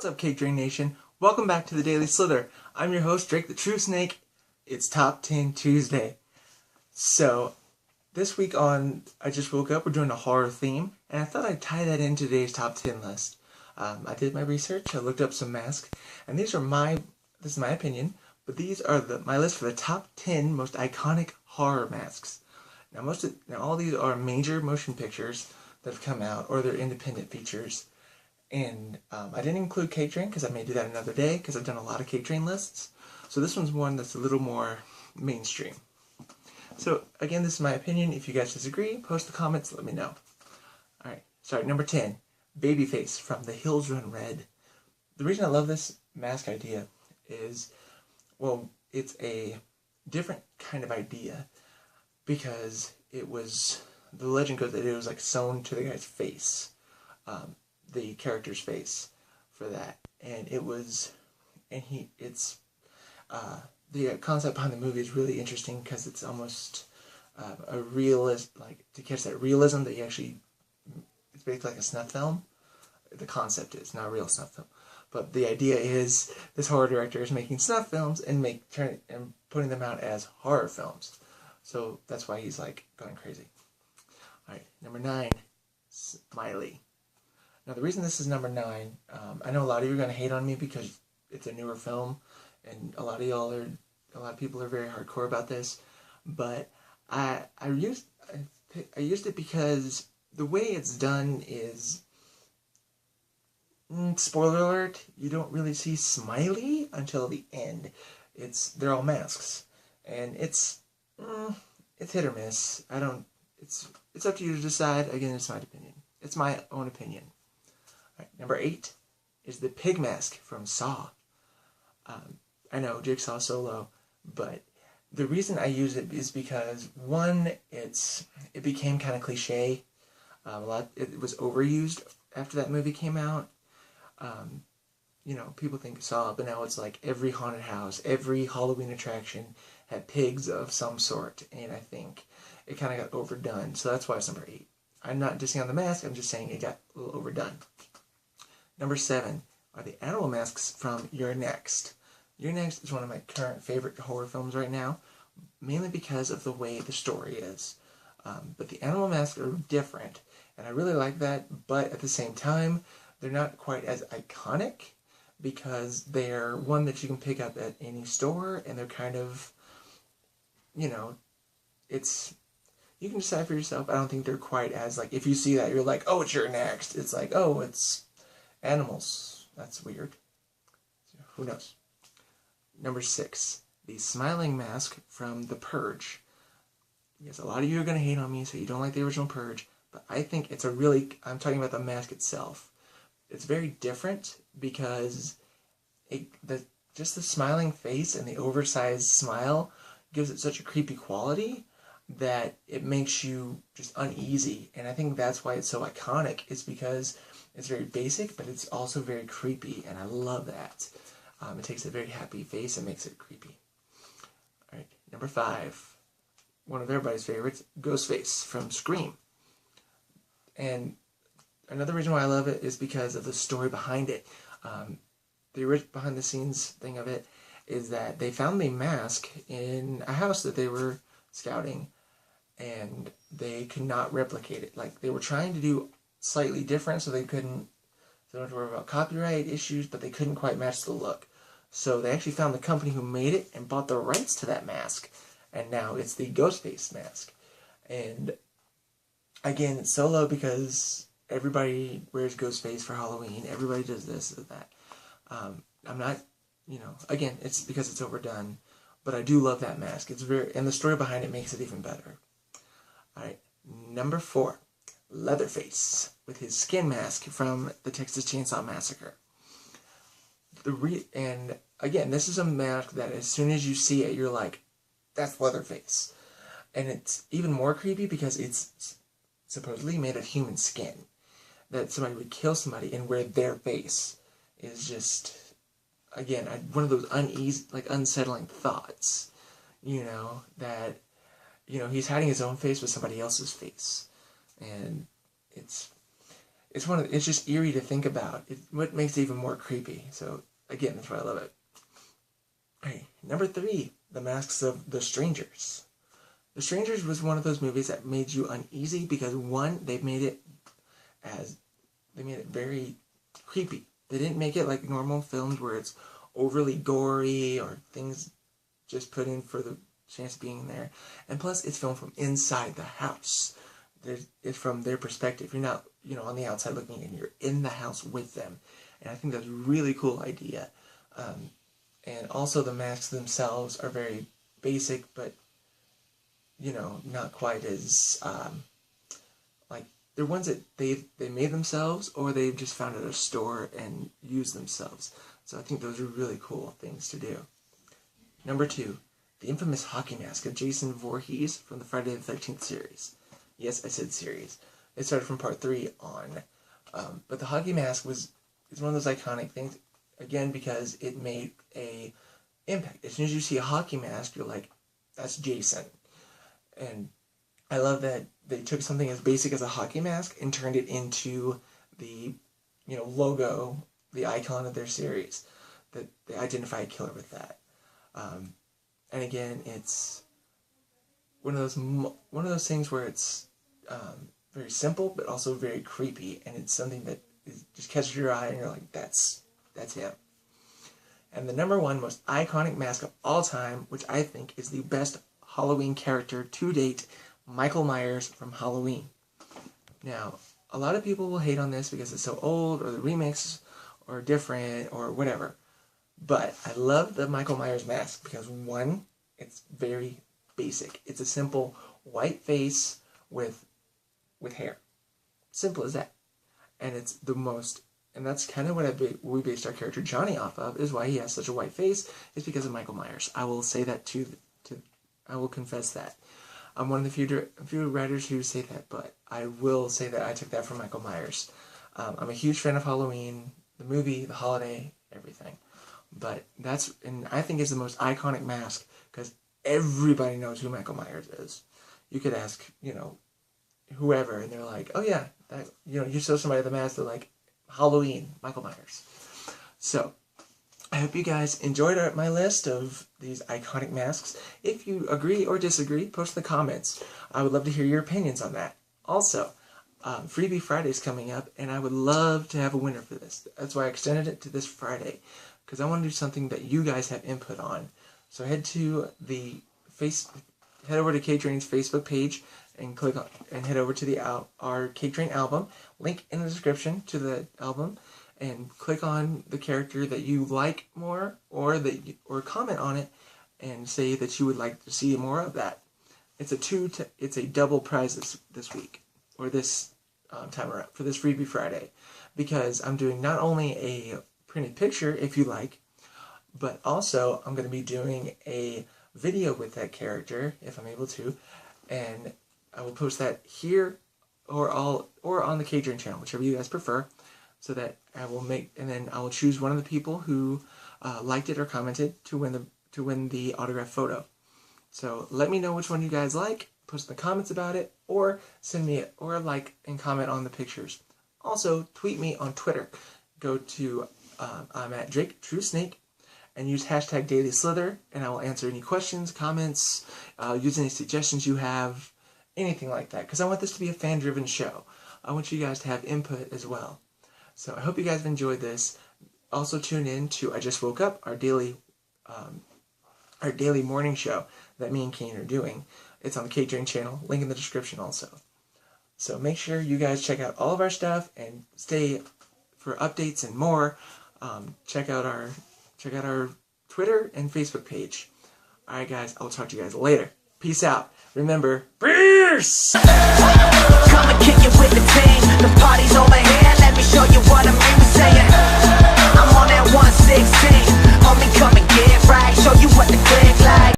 What's up, CakeDrain Nation? Welcome back to the Daily Slither. I'm your host, DraketheTruSnake. It's Top 10 Tuesday. So, this week on I Just Woke Up, we're doing a horror theme, and I thought I'd tie that into today's Top 10 list. I did my research, I looked up some masks, and this is my opinion, but these are my list for the top 10 most iconic horror masks. Now, all these are major motion pictures that have come out, or they're independent features. And I didn't include CakeDrain because I may do that another day because I've done a lot of CakeDrain lists. So this one's one that's a little more mainstream. So again, this is my opinion. If you guys disagree, post the comments, let me know. Alright, sorry, number 10. Babyface from The Hills Run Red. The reason I love this mask idea is, well, it's a different kind of idea because the legend goes that it was like sewn to the guy's face. The character's face for that, and the concept behind the movie is really interesting because it's almost a realist, like to catch that realism that it's basically like a snuff film. The concept is not a real snuff film, but the idea is this horror director is making snuff films and putting them out as horror films. So that's why he's like going crazy. All right, number 9, Smiley. Now, the reason this is number 9, I know a lot of you are going to hate on me because it's a newer film, and a lot of people are very hardcore about this, but I used it because the way it's done is, spoiler alert, you don't really see Smiley until the end. They're all masks, and it's hit or miss. It's up to you to decide. Again, it's my opinion. It's my own opinion. Right, number 8 is the pig mask from Saw. I know, Jigsaw Solo, but the reason I use it is because, one, it became kind of cliche. It was overused after that movie came out. People think Saw, but now it's like every haunted house, every Halloween attraction had pigs of some sort, and I think it kind of got overdone. So that's why it's number 8. I'm not dissing on the mask, I'm just saying it got a little overdone. Number 7 are the animal masks from You're Next. You're Next is one of my current favorite horror films right now, mainly because of the way the story is. But the animal masks are different, and I really like that, but at the same time, they're not quite as iconic because they're one that you can pick up at any store, and they're kind of, you can decide for yourself. I don't think they're quite as, like, if you see that, you're like, oh, it's You're Next. It's like, oh, it's animals. That's weird. Who knows? Number 6, the smiling mask from The Purge. Yes, a lot of you are going to hate on me, so you don't like the original Purge, but I think I'm talking about the mask itself. It's very different because just the smiling face and the oversized smile gives it such a creepy quality that it makes you just uneasy. And I think that's why it's so iconic, is because it's very basic, but it's also very creepy, and I love that. It takes a very happy face and makes it creepy. Alright, number 5, one of everybody's favorites, Ghostface from Scream. And another reason why I love it is because of the story behind it. The behind-the-scenes thing of it is that they found the mask in a house that they were scouting, and they could not replicate it. Like, they were trying to do slightly different, so they don't have to worry about copyright issues, but they couldn't quite match the look. So they actually found the company who made it and bought the rights to that mask, and now it's the Ghostface mask. And again, it's so low because everybody wears Ghostface for Halloween, everybody does this or that. I'm not, again, it's because it's overdone, but I do love that mask. And the story behind it makes it even better. Alright, number 4. Leatherface with his skin mask from the Texas Chainsaw Massacre. And again, this is a mask that as soon as you see it, you're like, that's Leatherface. And it's even more creepy because it's supposedly made of human skin. That somebody would kill somebody and wear their face is just, again, one of those unsettling thoughts. That, he's hiding his own face with somebody else's face. And it's it's just eerie to think about. What makes it even more creepy. So again, that's why I love it. Okay, number 3, The Masks of the Strangers. The Strangers was one of those movies that made you uneasy because one, they made it very creepy. They didn't make it like normal films where it's overly gory or things just put in for the chance of being there. And plus, it's filmed from inside the house. It's from their perspective. You're not, on the outside looking in. You're in the house with them. And I think that's a really cool idea. And also the masks themselves are very basic, but, not quite as, like, they're ones that they made themselves or they've just found at a store and used themselves. So I think those are really cool things to do. Number 2, the infamous hockey mask of Jason Voorhees from the Friday the 13th series. Yes, I said series. It started from part 3 on. But the hockey mask is one of those iconic things, again, because it made a impact. As soon as you see a hockey mask, you're like, that's Jason. And I love that they took something as basic as a hockey mask and turned it into the, logo, the icon of their series. That they identify a killer with that. And again, it's one of those things where it's very simple, but also very creepy, and it's something that just catches your eye, and you're like, that's him. And the number 1 most iconic mask of all time, which I think is the best Halloween character to date, Michael Myers from Halloween. Now, a lot of people will hate on this because it's so old, or the remakes are different, or whatever. But I love the Michael Myers mask because 1, it's very basic. It's a simple white face with hair. Simple as that. And it's the most, and that's kind of what we based our character Johnny off of, is why he has such a white face, is because of Michael Myers. I will say that I will confess that. I'm one of the few writers who say that, but I will say that I took that from Michael Myers. I'm a huge fan of Halloween, the movie, the holiday, everything. But and I think it's the most iconic mask because everybody knows who Michael Myers is. You could ask, whoever, and they're like, oh yeah, that, you show somebody the mask, they're like, Halloween, Michael Myers. So, I hope you guys enjoyed my list of these iconic masks. If you agree or disagree, post in the comments. I would love to hear your opinions on that. Also, Freebie Friday is coming up, and I would love to have a winner for this. That's why I extended it to this Friday, because I want to do something that you guys have input on. So head over to CakeDrain's Facebook page and click on and head over to our CakeDrain album. Link in the description to the album, and click on the character that you like more, or comment on it and say that you would like to see more of that. It's a double prize this week, or this time around, for this Freebie Friday, because I'm doing not only a printed picture, if you like, but also I'm going to be doing a video with that character, if I'm able to, and I will post that here or on the CakeDrain channel, whichever you guys prefer, so that and then I will choose one of the people who liked it or commented to win the autograph photo. So let me know which one you guys like, post in the comments about it, or send me or like and comment on the pictures. Also, tweet me on Twitter. Go to I'm at DraketheTruSnake and use hashtag #DailySlither, and I will answer any questions, comments, use any suggestions you have, anything like that, because I want this to be a fan-driven show. I want you guys to have input as well. So I hope you guys have enjoyed this. Also tune in to I Just Woke Up, our daily morning show that me and Kane are doing. It's on the CakeDrain channel, link in the description also. So make sure you guys check out all of our stuff and stay for updates and more. Check out our Twitter and Facebook page. Alright guys, I'll talk to you guys later. Peace out. Remember, peace!